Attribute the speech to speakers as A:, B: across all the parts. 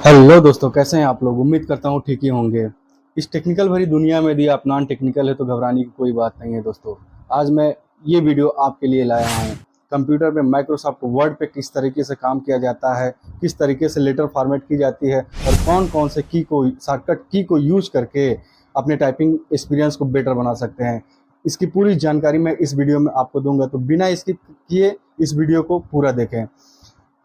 A: Hello दोस्तों, कैसे हैं आप लोग। उम्मीद करता हूँ ठीक ही होंगे। इस टेक्निकल भरी दुनिया में यदि आप नॉन टेक्निकल है तो घबराने की कोई बात नहीं है दोस्तों। आज मैं ये वीडियो आपके लिए लाया हूँ। कंप्यूटर पे माइक्रोसॉफ्ट वर्ड पे किस तरीके से काम किया जाता है, किस तरीके से लेटर फॉर्मेट की जाती है और कौन कौन से की को शॉर्टकट की को यूज करके अपने टाइपिंग एक्सपीरियंस को बेटर बना सकते हैं। इसकी पूरी जानकारी मैं इस वीडियो में आपको दूंगा, तो बिना स्किप किए इस वीडियो को पूरा देखें।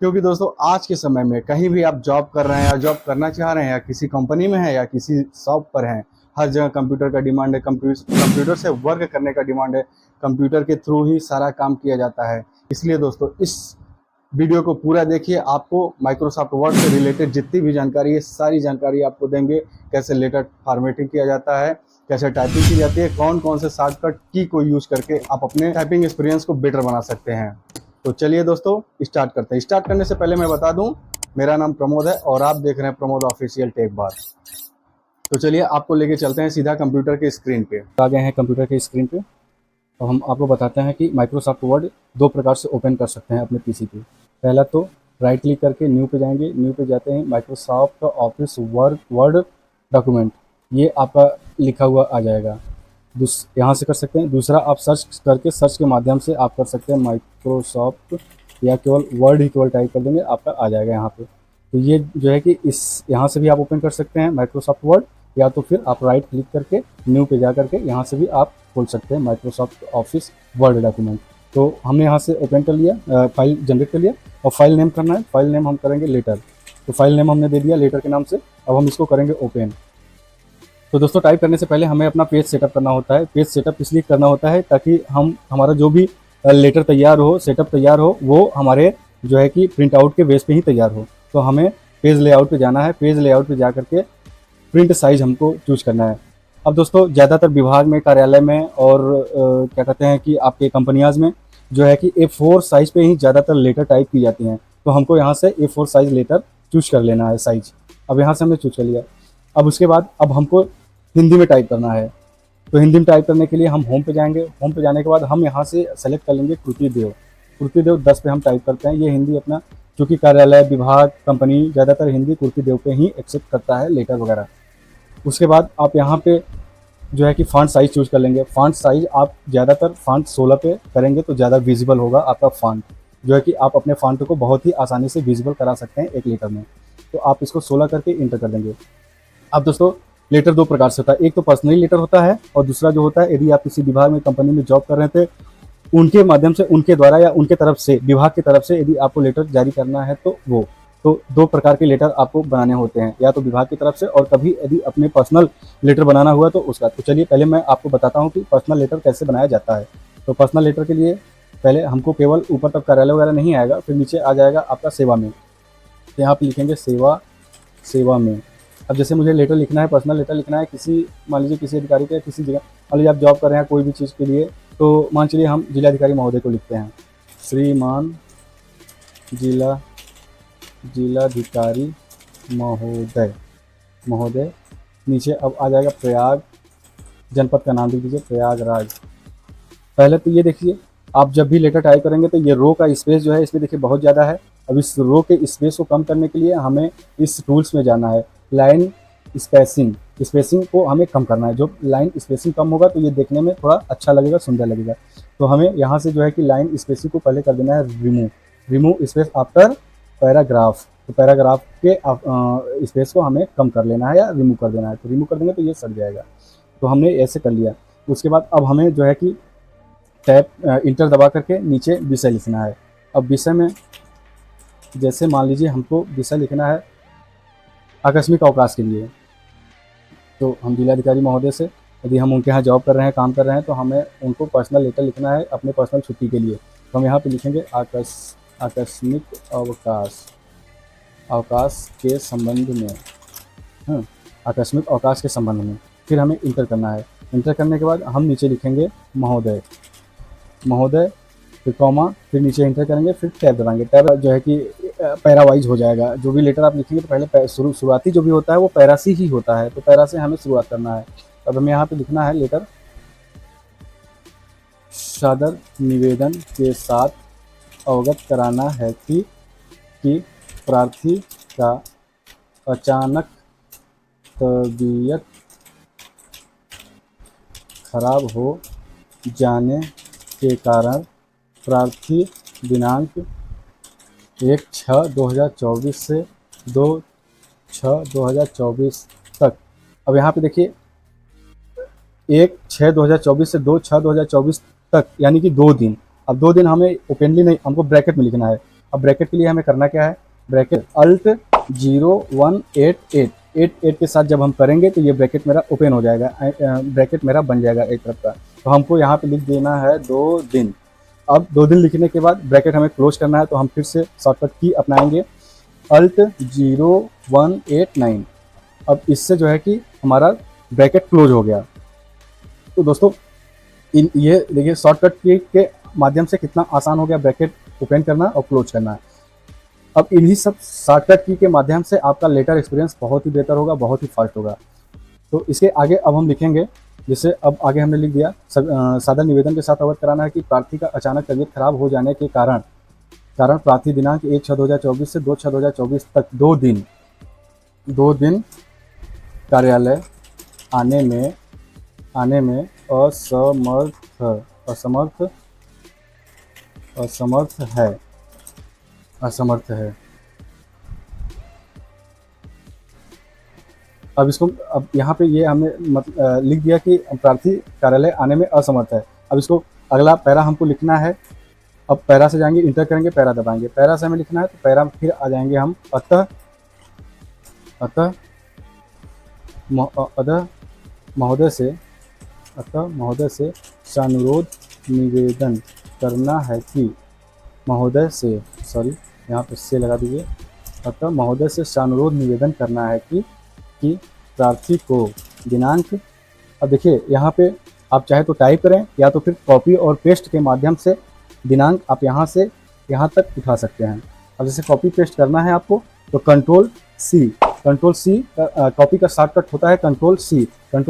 A: क्योंकि दोस्तों आज के समय में कहीं भी आप जॉब कर रहे हैं या जॉब करना चाह रहे हैं या किसी कंपनी में हैं या किसी शॉप पर हैं, हर जगह कंप्यूटर का डिमांड है। कंप्यूटर से वर्क करने का डिमांड है। कंप्यूटर के थ्रू ही सारा काम किया जाता है। इसलिए दोस्तों इस वीडियो को पूरा देखिए। आपको माइक्रोसॉफ्ट वर्ड से रिलेटेड जितनी भी जानकारी है सारी जानकारी आपको देंगे। कैसे लेटर फॉर्मेटिंग किया जाता है, कैसे टाइपिंग की जाती है, कौन कौन से शॉर्टकट की को यूज करके आप अपने टाइपिंग एक्सपीरियंस को बेटर बना सकते हैं। तो चलिए दोस्तों स्टार्ट करते हैं। स्टार्ट करने से पहले मैं बता दूं, मेरा नाम प्रमोद है और आप देख रहे हैं प्रमोद ऑफिशियल टेक बार। तो चलिए आपको लेके चलते हैं सीधा कंप्यूटर के स्क्रीन पे। आ गए हैं कंप्यूटर के स्क्रीन पे। तो हम आपको बताते हैं कि माइक्रोसॉफ्ट वर्ड दो प्रकार से ओपन कर सकते हैं अपने पीसी पे। पहला तो राइट क्लिक करके न्यू पे जाएंगे। न्यू पे जाते हैं माइक्रोसॉफ्ट ऑफिस वर्ड डॉक्यूमेंट, ये आपका लिखा हुआ आ जाएगा। यहाँ से कर सकते हैं। दूसरा आप सर्च करके सर्च के माध्यम से आप कर सकते हैं माइक्रोसॉफ्ट, या केवल वर्ड ही केवल टाइप कर देंगे आपका आ जाएगा यहाँ पे। तो ये जो है कि इस यहाँ से भी आप ओपन कर सकते हैं माइक्रोसॉफ्ट वर्ड, या तो फिर आप राइट क्लिक करके न्यू पे जा करके यहाँ से भी आप खोल सकते हैं माइक्रोसॉफ्ट ऑफिस वर्ड डॉक्यूमेंट। तो हमने यहाँ से ओपन कर लिया, फाइल जनरेट कर लिया और फाइल नेम करना है। फाइल नेम हम करेंगे लेटर। तो फाइल नेम हमने दे दिया लेटर के नाम से। अब हम इसको करेंगे ओपन। तो दोस्तों टाइप करने से पहले हमें अपना पेज सेटअप करना होता है। पेज सेटअप इसलिए करना होता है ताकि हमारा जो भी लेटर तैयार हो, सेटअप तैयार हो, वो हमारे जो है कि प्रिंट आउट के बेस पे ही तैयार हो। तो हमें पेज लेआउट पे जाना है। पेज लेआउट पे जा करके प्रिंट साइज हमको चूज करना है। अब दोस्तों ज़्यादातर विभाग में, कार्यालय में और क्या कहते हैं कि आपके कंपनियाज में जो है कि A4 साइज पे ही ज़्यादातर लेटर टाइप की जाती हैं। तो हमको यहाँ से A4 साइज लेटर चूज कर लेना है साइज। अब यहाँ से हमने चूज कर लिया। अब उसके बाद अब हमको हिंदी में टाइप करना है। तो हिंदी में टाइप करने के लिए हम होम पे जाएंगे। होम पे जाने के बाद हम यहाँ से सेलेक्ट कर लेंगे कृतिदेव। कृतिदेव 10 पे हम टाइप करते हैं। ये हिंदी अपना, चूँकि कार्यालय, विभाग, कंपनी ज़्यादातर हिंदी कृतिदेव पे ही एक्सेप्ट करता है लेटर वगैरह। उसके बाद आप यहाँ पे जो है कि फॉन्ट साइज चूज कर लेंगे। फॉन्ट साइज आप ज़्यादातर फॉन्ट 16 पे करेंगे तो ज़्यादा विजिबल होगा आपका फॉन्ट, जो है कि आप अपने फॉन्ट को बहुत ही आसानी से विजिबल करा सकते हैं एक लेटर में। तो आप इसको 16 करके इंटर कर देंगे। अब दोस्तों लेटर दो प्रकार से होता है। एक तो पर्सनली लेटर होता है और दूसरा जो होता है यदि आप किसी विभाग में, कंपनी में जॉब कर रहे थे, उनके माध्यम से, उनके द्वारा या उनके तरफ से, विभाग की तरफ से यदि आपको लेटर जारी करना है तो वो। तो दो प्रकार के लेटर आपको बनाने होते हैं, या तो विभाग की तरफ से और कभी यदि अपने पर्सनल लेटर बनाना हुआ तो उसका। तो चलिए पहले मैं आपको बताता हूँ कि पर्सनल लेटर कैसे बनाया जाता है। तो पर्सनल लेटर के लिए पहले हमको केवल ऊपर तक कार्यालय वगैरह नहीं आएगा, फिर नीचे आ जाएगा आपका सेवा में। तो यहाँ पे लिखेंगे सेवा, सेवा में। अब जैसे मुझे लेटर लिखना है, पर्सनल लेटर लिखना है किसी, मान लीजिए किसी अधिकारी के, किसी जगह, मान लीजिए आप जॉब कर रहे हैं कोई भी चीज़ के लिए, तो मान चलिए हम जिलाधिकारी महोदय को लिखते हैं। श्रीमान जिलाधिकारी महोदय, महोदय। नीचे अब आ जाएगा प्रयाग, जनपद का नाम लिख दीजिए प्रयागराज। पहले तो ये देखिए, आप जब भी लेटर टाइप करेंगे तो ये रो का स्पेस जो है इसमें देखिए बहुत ज़्यादा है। अब इस रो के स्पेस को कम करने के लिए हमें इस टूल्स में जाना है। लाइन स्पेसिंग, स्पेसिंग को हमें कम करना है। जो लाइन स्पेसिंग कम होगा तो ये देखने में थोड़ा अच्छा लगेगा, सुंदर लगेगा। तो हमें यहाँ से जो है कि लाइन स्पेसिंग को पहले कर देना है remove. Remove space after paragraph. तो पैराग्राफ के स्पेस को हमें कम कर लेना है या रिमूव कर देना है। तो रिमूव कर देंगे तो ये सट जाएगा। तो हमने ऐसे कर लिया। उसके बाद अब हमें जो है कि टैब इंटर दबा करके नीचे विषय लिखना है। अब विषय में जैसे मान लीजिए हमको विषय लिखना है आकस्मिक अवकाश के लिए, तो हम जिलाधिकारी महोदय से, यदि हम उनके यहाँ जॉब कर रहे हैं, काम कर रहे हैं, तो हमें उनको पर्सनल लेटर लिखना है अपने पर्सनल छुट्टी के लिए। तो हम यहाँ पे लिखेंगे आकस्मिक अवकाश, अवकाश के संबंध में, आकस्मिक अवकाश के संबंध में। फिर हमें इंटर करना है। इंटर करने के बाद हम नीचे लिखेंगे महोदय, महोदय, फिर कॉमा, फिर नीचे इंटर करेंगे, फिर टैब दबाएंगे। टैब जो है कि पैरा वाइज हो जाएगा। जो भी लेटर आप लिखेंगे तो पहले शुरुआती जो भी होता है वो पैरा से ही होता है, तो पैरा से हमें शुरुआत करना है। अब हमें यहाँ पे लिखना है लेटर सादर निवेदन के साथ अवगत कराना है कि प्रार्थी का अचानक तबीयत खराब हो जाने के कारण प्रार्थी दिनांक 1/6/2024 से 2/6/2024 तक। अब यहाँ पे देखिए 1/6/2024 से 2/6/2024 तक, यानी कि 2 दिन। अब 2 दिन हमें ओपनली नहीं, हमको ब्रैकेट में लिखना है। अब ब्रैकेट के लिए हमें करना क्या है, ब्रैकेट अल्ट 0188 के साथ जब हम करेंगे तो ये ब्रैकेट मेरा ओपन हो जाएगा, ब्रैकेट मेरा बन जाएगा एक तरफ का। तो हमको यहाँ पे लिख देना है 2 दिन। अब 2 दिन लिखने के बाद ब्रैकेट हमें क्लोज करना है, तो हम फिर से शॉर्टकट की अपनाएंगे अल्ट 0189। अब इससे जो है कि हमारा ब्रैकेट क्लोज हो गया। तो दोस्तों ये देखिए शॉर्टकट की के माध्यम से कितना आसान हो गया ब्रैकेट ओपन करना और क्लोज करना। अब इन्हीं सब शॉर्टकट की के माध्यम से आपका लेटर एक्सपीरियंस बहुत ही बेहतर होगा, बहुत ही फास्ट होगा। तो इसके आगे अब हम लिखेंगे, जैसे अब आगे हमने लिख दिया सादर निवेदन के साथ अवगत कराना है कि प्रार्थी का अचानक तबीयत खराब हो जाने के कारण प्रार्थी दिनांक 1/6/2024 से 2/6/2024 तक 2 दिन कार्यालय आने में असमर्थ है। अब यहाँ पे ये हमने लिख दिया कि प्रार्थी कार्यालय आने में असमर्थ है। अब इसको अगला पैरा हमको लिखना है। अब पैरा से जाएंगे, इंटर करेंगे, पैरा दबाएंगे। पैरा से हमें लिखना है तो पैरा फिर आ जाएंगे हम अतः महोदय से सानुरोध निवेदन करना है कि महोदय से, सॉरी यहाँ पे से लगा दीजिए, अतः महोदय से सानुरोध निवेदन करना है कि प्रार्थी को दिनांक, अब देखिए यहाँ पे आप चाहे तो टाइप करें या तो फिर कॉपी और पेस्ट के माध्यम से दिनांक आप यहाँ से यहाँ तक उठा सकते हैं। अब जैसे कॉपी पेस्ट करना है आपको तो कंट्रोल सी कॉपी का शॉर्टकट होता है कंट्रोल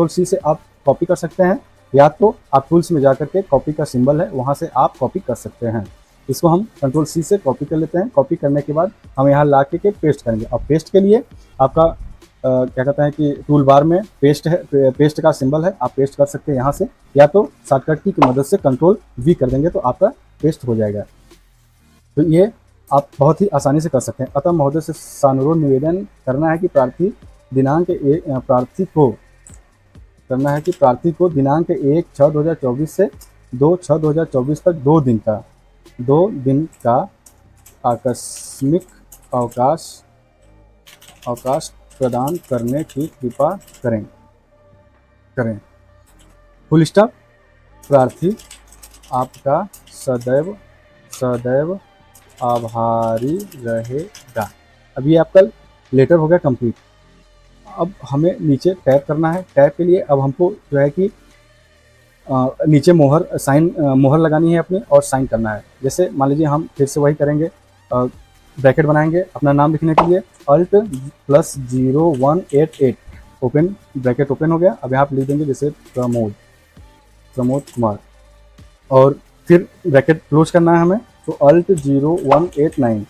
A: सी से आप कॉपी कर सकते हैं, या तो आप टूल्स में जाकर के कॉपी का सिंबल है वहाँ से आप कॉपी कर सकते हैं। इसको हम कंट्रोल सी से कॉपी कर लेते हैं। कॉपी करने के बाद हम यहाँ ला के पेस्ट करेंगे। अब पेस्ट के लिए आपका क्या कहते हैं कि टूल बार में पेस्ट का सिंबल है, आप पेस्ट कर सकते हैं यहाँ से, या तो शॉर्टकट की मदद से कंट्रोल वी कर देंगे तो आपका पेस्ट हो जाएगा। तो ये आप बहुत ही आसानी से कर सकते हैं। अतः महोदय से सानुरोध निवेदन करना है कि प्रार्थी को दिनांक 1/6/2024 से 2/6/2024 तक 2 दिन का आकस्मिक अवकाश प्रदान करने की कृपा करें। Full stop. प्रार्थी आपका सदैव आभारी रहेगा। अब ये आपका लेटर हो गया कंप्लीट। अब हमें नीचे टैप करना है। टैप के लिए अब हमको जो है कि नीचे मोहर लगानी है अपनी और साइन करना है। जैसे मान लीजिए हम फिर से वही करेंगे, ब्रैकेट बनाएंगे अपना नाम लिखने के लिए अल्ट +0188 ओपन, ब्रैकेट ओपन हो गया। अब यहाँ पे लिख देंगे जैसे प्रमोद कुमार, और फिर ब्रैकेट क्लोज करना है हमें तो अल्ट 0189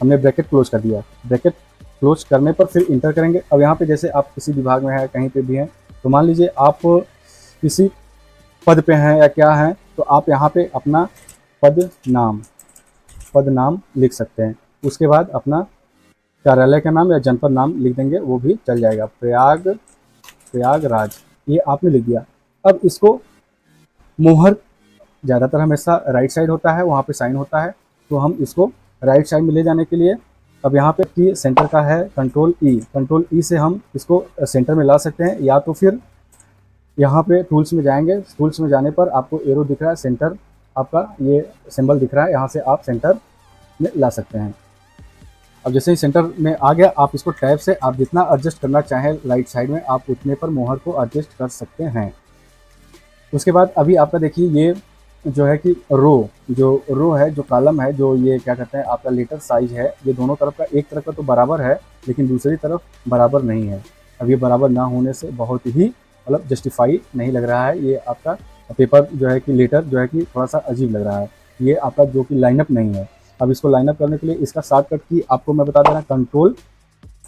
A: हमने ब्रैकेट क्लोज कर दिया। ब्रैकेट क्लोज करने पर फिर इंटर करेंगे। अब यहाँ पे जैसे आप किसी विभाग में है, कहीं पे भी हैं, तो मान लीजिए आप किसी पद पे हैं या क्या हैं, तो आप यहाँ पे अपना पद नाम लिख सकते हैं। उसके बाद अपना कार्यालय का नाम या जनपद नाम लिख देंगे, वो भी चल जाएगा। प्रयागराज, ये आपने लिख दिया। अब इसको मोहर ज़्यादातर हमेशा राइट साइड होता है, वहाँ पे साइन होता है, तो हम इसको राइट साइड में ले जाने के लिए अब यहाँ पे की सेंटर का है कंट्रोल ई से हम इसको सेंटर में ला सकते हैं, या तो फिर यहाँ पे टूल्स में जाएंगे। टूल्स में जाने पर आपको एरो दिख रहा है, सेंटर आपका ये सिंबल दिख रहा है, यहाँ से आप सेंटर में ला सकते हैं। अब जैसे ही सेंटर में आ गया, आप इसको टैब से आप जितना एडजस्ट करना चाहें राइट साइड में, आप उतने पर मोहर को एडजस्ट कर सकते हैं। उसके बाद अभी आपका देखिए ये जो है कि रो है, जो कॉलम है, जो ये क्या कहते हैं आपका लेटर साइज है, ये दोनों तरफ का, एक तरफ का तो बराबर है लेकिन दूसरी तरफ बराबर नहीं है। अब ये बराबर ना होने से बहुत ही मतलब जस्टिफाई नहीं लग रहा है। ये आपका पेपर जो है कि लेटर जो है कि थोड़ा सा अजीब लग रहा है, ये आपका जो कि लाइनअप नहीं है। अब इसको लाइनअप करने के लिए इसका शॉर्टकट की आपको मैं बता दे रहा हूँ, कंट्रोल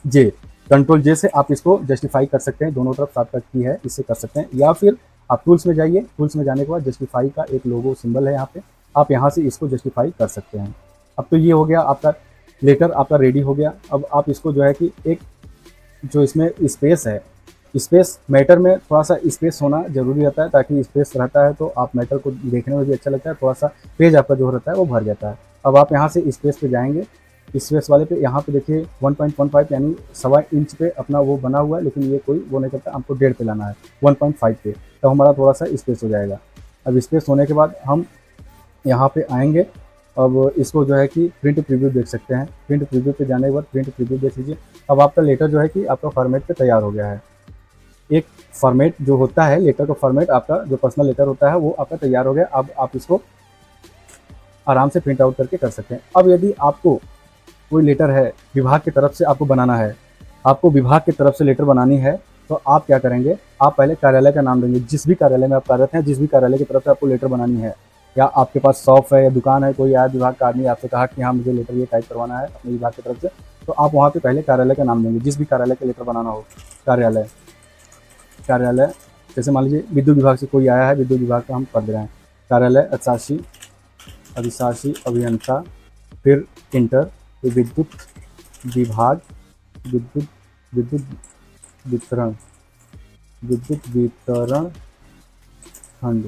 A: जे। कंट्रोल जे से आप इसको जस्टिफाई कर सकते हैं, दोनों तरफ शॉर्टकट की है, इससे कर सकते हैं। या फिर आप टूल्स में जाइए, टूल्स में जाने के बाद जस्टिफाई का एक लोगो सिंबल है यहाँ पे, आप यहाँ से इसको जस्टिफाई कर सकते हैं। अब तो ये हो गया आपका लेटर, आपका रेडी हो गया। अब आप इसको जो है कि एक जो इसमें स्पेस है, स्पेस मैटर में थोड़ा सा स्पेस होना जरूरी रहता है, ताकि स्पेस रहता है तो आप मैटर को देखने में भी अच्छा लगता है, थोड़ा सा पेज आपका जो रहता है वो भर जाता है। अब आप यहाँ से स्पेस पे जाएंगे, स्पेस वाले पे यहाँ पे देखिए 1.15 यानी 1.25 इंच पे अपना वो बना हुआ है, लेकिन ये कोई वो नहीं करता, हमको 1.5 पे लाना है 1.5 पे, तो हमारा थोड़ा सा स्पेस हो जाएगा। अब स्पेस होने के बाद हम यहाँ पे आएंगे। अब इसको जो है कि प्रिंट प्रीव्यू देख सकते हैं, प्रिंट प्रीव्यू पे जाने के बाद प्रिंट प्रीव्यू देख लीजिए। अब आपका लेटर जो है कि आपका फॉर्मेट पे तैयार हो गया है। एक फॉर्मेट जो होता है लेटर का फॉर्मेट, आपका जो पर्सनल लेटर होता है वो आपका तैयार हो गया। अब आप इसको आराम से प्रिंट आउट करके कर सकते हैं। अब यदि आपको कोई लेटर है विभाग की तरफ से आपको बनाना है, आपको विभाग की तरफ से लेटर बनानी है, तो आप क्या करेंगे, आप पहले कार्यालय का नाम देंगे, जिस भी कार्यालय में आप कार्यरत हैं, जिस भी कार्यालय की तरफ से आपको लेटर बनानी है, या आपके पास शॉप है या दुकान है, कोई आया विभाग का आदमी आपसे कहा कि हाँ मुझे लेटर ये टाइप करवाना है अपने विभाग की तरफ से, तो आप वहाँ पे पहले कार्यालय का नाम देंगे, जिस भी कार्यालय का लेटर बनाना हो। कार्यालय कार्यालय जैसे मान लीजिए विद्युत विभाग से कोई आया है, विद्युत विभाग का हम कर दे रहे हैं, कार्यालय अधिशासी अभियंता, फिर इंटर, फिर विद्युत विभाग, विद्युत विद्युत वितरण विद्युत वितरण खंड,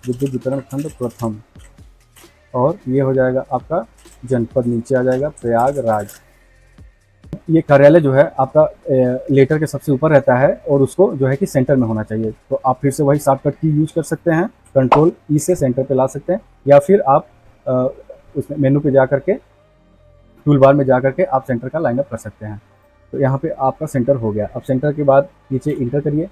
A: विद्युत वितरण खंड प्रथम, और ये हो जाएगा आपका जनपद, नीचे आ जाएगा प्रयागराज। ये कार्यालय जो है आपका लेटर के सबसे ऊपर रहता है और उसको जो है कि सेंटर में होना चाहिए। तो आप फिर से वही शॉर्टकट की यूज कर सकते हैं, कंट्रोल ई से सेंटर पे ला सकते हैं, या फिर आप उसमें मेनू पे जा करके टूल बार में जा करके आप सेंटर का लाइनअप कर सकते हैं। तो यहाँ पे आपका सेंटर हो गया। अब सेंटर के बाद नीचे इंटर करिए।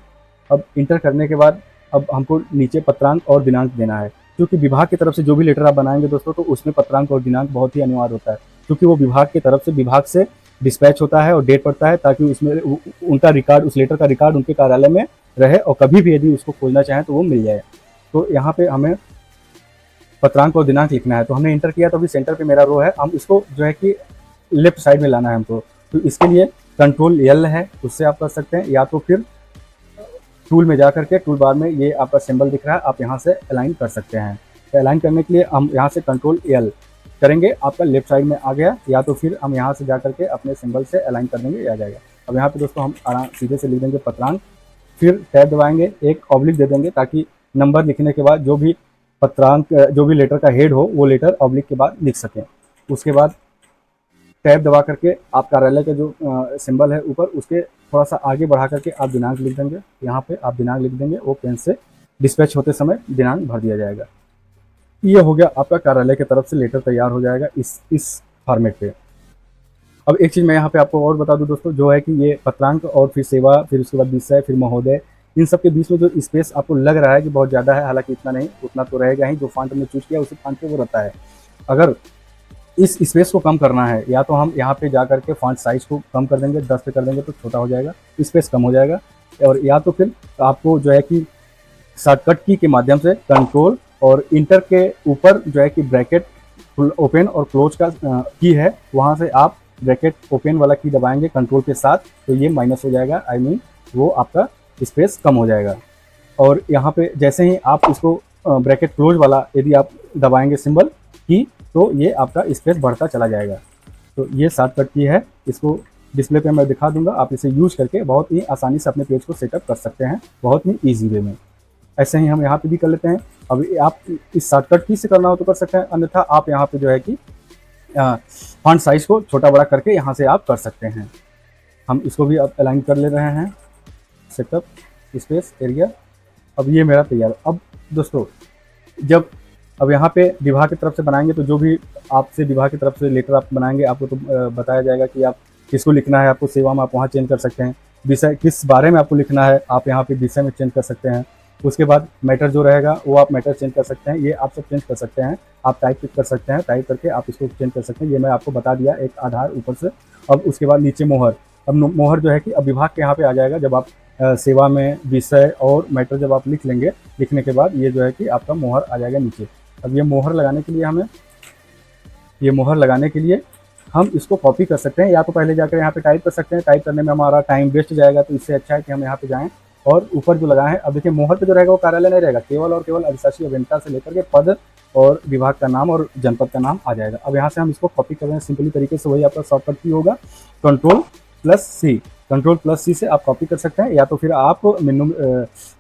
A: अब इंटर करने के बाद अब हमको नीचे पत्रांक और दिनांक देना है, क्योंकि विभाग की तरफ से जो भी लेटर आप बनाएंगे दोस्तों, तो उसमें पत्रांक और दिनांक बहुत ही अनिवार्य होता है, क्योंकि वो विभाग की तरफ से विभाग से डिस्पैच होता है और डेट पड़ता है, ताकि उसमें उनका रिकॉर्ड, उस लेटर का रिकॉर्ड उनके कार्यालय में रहे और कभी भी यदि उसको खोजना चाहें तो वो मिल जाए। तो यहाँ पे हमें पत्रांक और दिनांक लिखना है, तो हमने इंटर किया, तो अभी सेंटर पे मेरा रो है, हम इसको जो है कि लेफ्ट साइड में लाना है हमको। तो इसके लिए कंट्रोल एल है, उससे आप कर सकते हैं, या तो फिर टूल में जा करके टूल बार में ये आपका सिंबल दिख रहा है, आप यहाँ से अलाइन कर सकते हैं। तो अलाइन करने के लिए हम यहाँ से कंट्रोल एल करेंगे, आपका लेफ्ट साइड में आ गया, या तो फिर हम यहाँ से जा करके अपने सिंबल से अलाइन कर देंगे, आ जाएगा। अब यहाँ पे दोस्तों हम आराम सीधे से लिख देंगे पत्रांक, फिर टैब दबाएंगे, एक ऑब्लिक दे देंगे, ताकि नंबर लिखने के बाद जो भी पत्रांक, जो भी लेटर का हेड हो वो लेटर ऑब्लिक के बाद लिख सकें। उसके बाद टैब दबा करके आप कार्यालय का जो सिंबल है ऊपर, उसके थोड़ा सा आगे बढ़ा करके आप दिनांक लिख देंगे, यहाँ पे आप दिनांक लिख देंगे, वो पेन से डिस्पैच होते समय दिनांक भर दिया जाएगा। ये हो गया आपका कार्यालय की तरफ से लेटर तैयार हो जाएगा इस फॉर्मेट पे। अब एक चीज़ मैं यहाँ पे आपको और बता दूं दोस्तों, जो है कि ये पत्रांक और फिर सेवा, फिर उसके बाद विषय, फिर महोदय, इन सब के बीच में जो स्पेस आपको लग रहा है कि बहुत ज़्यादा है, हालांकि इतना नहीं, उतना तो रहेगा ही, जो फॉन्ट हमने चूज किया उसी फॉन्ट पे वो रहता है। अगर इस स्पेस को कम करना है, या तो हम यहाँ पे जा करके फॉन्ट साइज को कम कर देंगे, 10 पे कर देंगे तो छोटा हो जाएगा, स्पेस कम हो जाएगा, और या तो फिर आपको जो है कि शॉर्टकट की के माध्यम से कंट्रोल और इंटर के ऊपर जो है कि ब्रैकेट ओपन और क्लोज का की है, वहाँ से आप ब्रैकेट ओपन वाला की दबाएंगे कंट्रोल के साथ, तो ये माइनस हो जाएगा, आई मीन वो आपका स्पेस कम हो जाएगा। और यहाँ पे जैसे ही आप इसको ब्रैकेट क्लोज वाला यदि आप दबाएंगे सिंबल की, तो ये आपका स्पेस बढ़ता चला जाएगा। तो ये शॉर्टकट की है, इसको डिस्प्ले पे मैं दिखा दूंगा, आप इसे यूज करके बहुत ही आसानी से अपने पेज को सेटअप कर सकते हैं, बहुत ही ईजी वे में। ऐसे ही हम यहाँ पे भी कर लेते हैं। अब आप इस शॉर्टकट की से करना हो तो कर सकते हैं, अन्यथा आप यहाँ पे जो है कि फॉन्ट साइज को छोटा बड़ा करके यहाँ से आप कर सकते हैं। हम इसको भी अब अलाइन कर ले रहे हैं, सेटअप स्पेस एरिया। अब ये मेरा तैयार। अब दोस्तों जब अब यहाँ पे विभाग की तरफ से बनाएंगे, तो जो भी आपसे विभाग की तरफ से लेटर आप बनाएंगे, आपको तो बताया जाएगा कि आप किसको लिखना है, आपको सेवा में आप वहाँ चेंज कर सकते हैं, विषय किस बारे में आपको लिखना है आप यहाँ पे विषय में चेंज कर सकते हैं। उसके बाद मैटर जो रहेगा वो आप मैटर चेंज कर सकते हैं, ये आप सब चेंज कर सकते हैं, आप टाइप कर सकते हैं, टाइप करके आप इसको चेंज कर सकते हैं। ये मैं आपको बता दिया एक आधार ऊपर से। अब उसके बाद नीचे मोहर। अब मोहर जो है कि अब विभाग के यहाँ पे आ जाएगा, जब आप सेवा में विषय और मैटर जब आप लिख लेंगे, लिखने के बाद ये जो है कि आपका मोहर आ जाएगा नीचे। अब ये मोहर लगाने के लिए
B: हम इसको कॉपी कर सकते हैं, या तो पहले जाकर यहाँ पे टाइप कर सकते हैं, टाइप करने में हमारा टाइम वेस्ट जाएगा, तो इससे अच्छा है कि हम यहाँ पे जाएं और ऊपर जो लगा है, अब देखिए मोहर पे जो रहेगा वो कार्यालय नहीं रहेगा, केवल और केवल अधिशासी अभियंता से लेकर के पद और विभाग का नाम और जनपद का नाम आ जाएगा। अब यहाँ से हम इसको कॉपी कर रहे हैं सिंपली तरीके से, वही आपका शॉर्टकट की होगा कंट्रोल+C। कंट्रोल+C से आप कॉपी कर सकते हैं, या तो फिर आप मेनू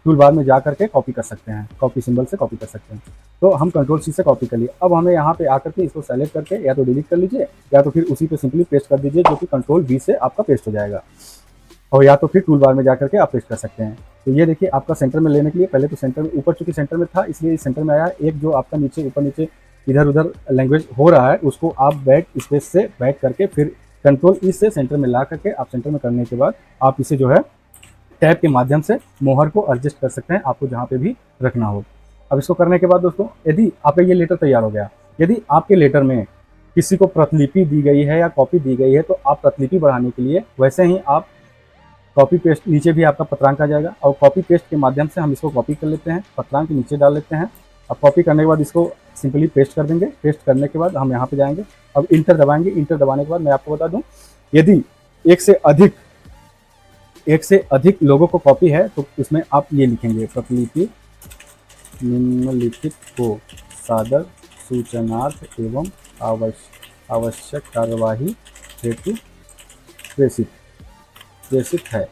B: टूल बार में जा करके कॉपी कर सकते हैं, कॉपी सिंबल से कॉपी कर सकते हैं। तो हम कंट्रोल+C से कॉपी कर लिए। अब हमें यहाँ पे आकर के इसको सेलेक्ट करके या तो डिलीट कर लीजिए, या तो फिर उसी पे सिंपली पेस्ट कर दीजिए, जो कि कंट्रोल+V से आपका पेस्ट हो जाएगा, और या तो फिर टूल बार में जा करके आप पेस्ट कर सकते हैं। तो ये देखिए आपका सेंटर में लेने के लिए पहले तो सेंटर में, ऊपर चूंकि सेंटर में था इसलिए सेंटर में आया। एक जो आपका नीचे ऊपर नीचे इधर उधर लैंग्वेज हो रहा है, उसको आप बैक स्पेस से बैक करके फिर कंट्रोल+E से सेंटर में ला करके आप सेंटर में करने के बाद आप इसे जो है टैब के माध्यम से मोहर को एडजस्ट कर सकते हैं, आपको जहाँ पे भी रखना हो। अब इसको करने के बाद दोस्तों, यदि आपका ये लेटर तैयार हो गया, यदि आपके लेटर में किसी को प्रतिलिपि दी गई है या कॉपी दी गई है, तो आप प्रतिलिपि बढ़ाने के लिए वैसे ही आप कॉपी पेस्ट, नीचे भी आपका पत्रांक आ जाएगा, और कॉपी पेस्ट के माध्यम से हम इसको कॉपी कर लेते हैं, पत्रांक नीचे डाल लेते हैं। अब कॉपी करने के बाद इसको सिंपली पेस्ट कर देंगे। पेस्ट करने के बाद हम यहाँ पे जाएंगे, अब इंटर दबाएंगे। इंटर दबाने के बाद मैं आपको बता दूं, यदि एक से अधिक लोगों को कॉपी है तो इसमें आप ये लिखेंगे, प्रतिलिपि निम्नलिखित को सादर सूचनार्थ एवं आवश्यक कार्यवाही हेतु प्रेषित है।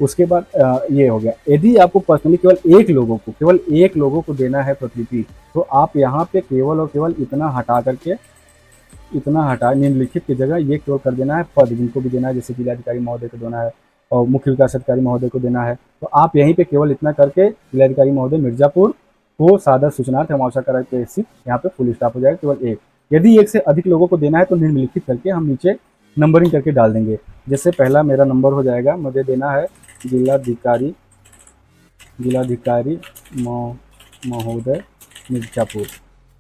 B: उसके बाद ये हो गया। यदि आपको पर्सनली केवल एक लोगों को देना है प्रतिलिपि, तो आप यहाँ पे केवल और केवल इतना हटा निम्नलिखित की जगह ये केवल कर देना है पद, जिनको भी देना है, जैसे जिलाधिकारी महोदय को देना है और मुख्य विकास अधिकारी महोदय को देना है, तो आप यहीं पे केवल इतना करके जिलाधिकारी महोदय मिर्जापुर को सादर सूचनार्थ एवं आवश्यक कार्यवाही प्रेषित, यहाँ पे फुल स्टॉप हो जाएगा, केवल एक। यदि एक से अधिक लोगों को देना है तो निम्नलिखित करके हम नीचे नंबरिंग करके डाल देंगे। जैसे पहला मेरा नंबर हो जाएगा, मुझे देना है जिलाधिकारी महोदय मिर्जापुर,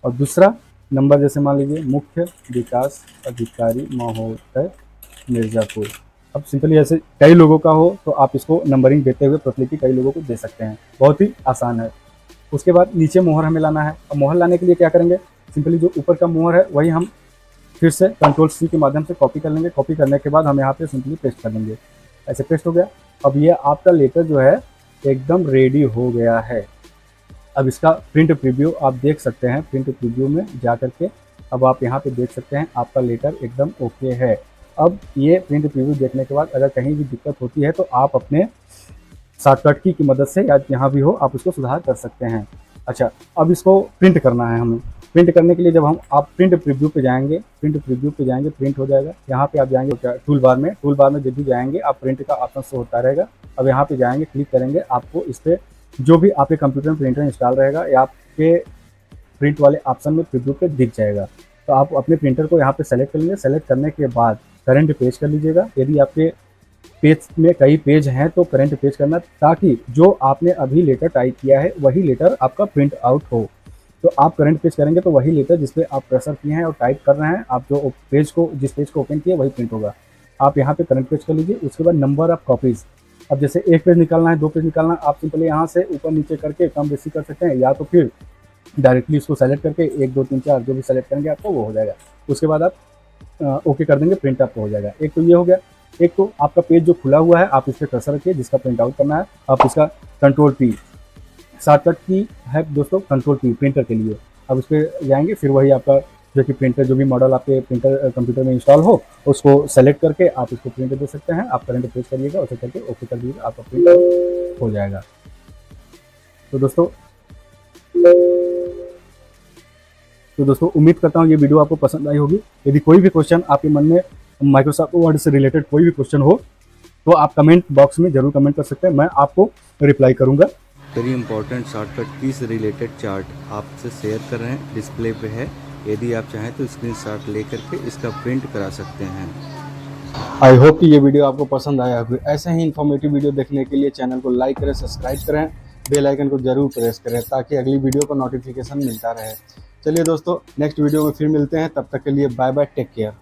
B: और दूसरा नंबर जैसे मान लीजिए मुख्य विकास अधिकारी महोदय मिर्जापुर। अब सिंपली ऐसे कई लोगों का हो तो आप इसको नंबरिंग देते हुए प्रतिलिपि कई लोगों को दे सकते हैं, बहुत ही आसान है। उसके बाद नीचे मोहर हमें लाना है। अब मोहर लाने के लिए क्या करेंगे, सिंपली जो ऊपर का मोहर है वही हम फिर से कंट्रोल+C के माध्यम से कॉपी कर लेंगे। कॉपी करने के बाद हम यहाँ पे सिंपली पेस्ट कर लेंगे, ऐसे पेस्ट हो गया। अब ये आपका लेटर जो है एकदम रेडी हो गया है। अब इसका प्रिंट प्रीव्यू आप देख सकते हैं, प्रिंट प्रीव्यू में जा करके अब आप यहाँ पे देख सकते हैं आपका लेटर एकदम ओके है। अब ये प्रिंट प्रीव्यू देखने के बाद अगर कहीं भी दिक्कत होती है तो आप अपने शॉर्टकट की मदद से या जहाँ भी हो आप उसको सुधार कर सकते हैं। अच्छा, अब इसको प्रिंट करना है हमें। प्रिंट करने के लिए जब आप प्रिंट प्रीव्यू पे जाएंगे, प्रिंट हो जाएगा। यहाँ पे आप जाएंगे टूल बार में जब भी जाएंगे आप प्रिंट का ऑप्शन शो होता रहेगा। अब यहाँ पे जाएंगे, क्लिक करेंगे, आपको इस पर जो भी आपके कंप्यूटर में प्रिंटर इंस्टॉल रहेगा या आपके प्रिंट वाले ऑप्शन में प्रीव्यू पे दिख जाएगा। तो आप अपने प्रिंटर को यहाँ पे सेलेक्ट कर लेंगे। सेलेक्ट करने के बाद करंट पेज कर लीजिएगा। यदि आपके पेज में कई पेज हैं तो करंट पेज करना, ताकि जो आपने अभी लेटर टाइप किया है वही लेटर आपका प्रिंट आउट हो। तो आप करंट पेज करेंगे तो वही लेटर जिस पे आप प्रेशर किए हैं और टाइप कर रहे हैं, आप जो पेज को जिस पेज को ओपन किया वही प्रिंट होगा। आप यहाँ पे करंट पेज कर लीजिए। उसके बाद नंबर ऑफ कॉपीज, अब जैसे एक पेज निकालना है, 2 पेज निकालना है, आप सिंपली यहाँ से ऊपर नीचे करके कम बेसी कर सकते हैं, या तो फिर डायरेक्टली इसको सेलेक्ट करके 1 2 3 4 जो भी सेलेक्ट करेंगे आपको वो हो जाएगा। उसके बाद आप ओके कर देंगे, प्रिंट आपको हो जाएगा। एक तो ये हो गया। एक तो आपका पेज जो खुला हुआ है आप इस पर कर्सर रखिए, जिसका प्रिंट आउट करना है। आप इसका कंट्रोल+P शॉर्टकट की है दोस्तों, कंट्रोल+P प्रिंटर के लिए। अब उस पर जाएंगे, फिर वही आपका जो कि प्रिंटर, जो भी मॉडल आपके प्रिंटर कंप्यूटर में इंस्टॉल हो उसको सेलेक्ट करके आप इसको प्रिंट दे सकते हैं। आप करंट पेज करिएगा, उसे करके ओके कर दीजिएगा, आपका प्रिंट हो जाएगा। तो दोस्तों उम्मीद करता हूँ ये वीडियो आपको पसंद आई होगी। यदि कोई भी क्वेश्चन आपके मन में माइक्रोसॉफ्ट वर्ड से रिलेटेड कोई भी क्वेश्चन हो तो आप कमेंट बॉक्स में जरूर कमेंट कर सकते हैं, मैं आपको रिप्लाई करूंगा।
C: वेरी इंपॉर्टेंट शॉर्टकट की से रिलेटेड चार्ट आपसे शेयर कर रहे हैं, डिस्प्ले पे है। यदि आप चाहें तो स्क्रीनशॉट लेकर के इसका प्रिंट करा सकते हैं।
A: आई होप कि ये वीडियो आपको पसंद आया होगी। ऐसे ही इन्फॉर्मेटिव वीडियो देखने के लिए चैनल को लाइक करें, सब्सक्राइब करें, बेल आइकन को जरूर प्रेस करें ताकि अगली वीडियो का नोटिफिकेशन मिलता रहे। चलिए दोस्तों, नेक्स्ट वीडियो में फिर मिलते हैं, तब तक के लिए बाय बाय, टेक केयर।